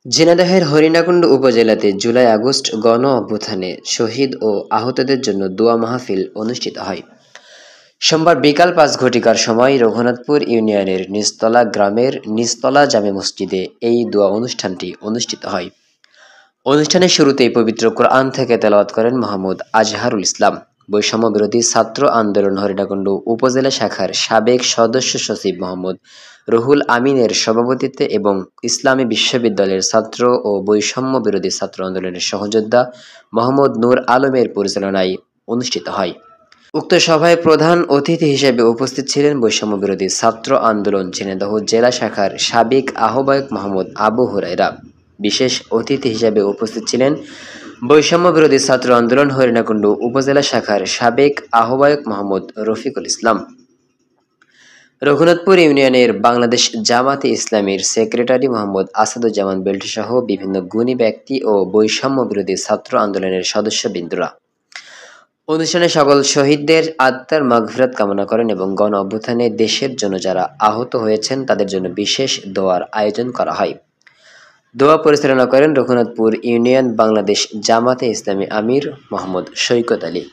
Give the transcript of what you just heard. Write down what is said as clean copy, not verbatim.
ঝিনাইদহের হরিণাকুণ্ড উপজেলাতে জুলাই-আগস্ট গণ অভ্যুত্থানে শহীদ ও আহতদের জন্য দোয়া মাহফিল অনুষ্ঠিত হয়। সোমবার বিকাল ৫ ঘটিকার সময় রঘুনাথপুর ইউনিয়নের নিচতলা গ্রামের নিচতলা জামে মসজিদে এই দোয়া অনুষ্ঠানটি অনুষ্ঠিত হয়। অনুষ্ঠানের শুরুতেই পবিত্র কোরআন থেকে তেলাওয়াত করেন মোহাম্মদ আজহারুল ইসলাম। বৈষম্য বিরোধী ছাত্র আন্দোলন হরিণাকুণ্ড উপজেলা শাখার সাবেক সদস্য সচিব মোহাম্মদ রুহুল আমিনের সভাপতিত্বে এবং ইসলামী বিশ্ববিদ্যালয়ের ছাত্র ও বৈষম্য বিরোধী ছাত্র আন্দোলনের সহযোদ্ধা মোহাম্মদ নূর আলমের পরিচালনায় অনুষ্ঠিত হয়। উক্ত সভায় প্রধান অতিথি হিসেবে উপস্থিত ছিলেন বৈষম্য বিরোধী ছাত্র আন্দোলন ঝিনাইদহ জেলা শাখার সাবেক আহ্বায়ক মোহাম্মদ আবু হুরায়রা। বিশেষ অতিথি হিসেবে উপস্থিত ছিলেন বৈষম্য বিরোধী ছাত্র আন্দোলন হরিণাকুণ্ড উপজেলা শাখার সাবেক আহ্বায়ক মোহাম্মদ রফিকুল ইসলাম। রঘুনাথপুর ইউনিয়নের বাংলাদেশ জামাতে ইসলামীর সেক্রেটারি মোহাম্মদ আসাদুজ্জামান বেল্ট সহ বিভিন্ন গুণী ব্যক্তি ও বৈষম্য বিরোধী ছাত্র আন্দোলনের সদস্যবৃন্দরা অনুষ্ঠানে সকল শহীদদের আত্মার মাগফিরাত কামনা করেন এবং গণ অভ্যুত্থানে দেশের জন্য যারা আহত হয়েছেন তাদের জন্য বিশেষ দোয়ার আয়োজন করা হয়। দোয়া পরিচালনা করেন রঘুনাথপুর ইউনিয়ন বাংলাদেশ জামাতে ইসলামী আমির মোহাম্মদ সৈকত আলী।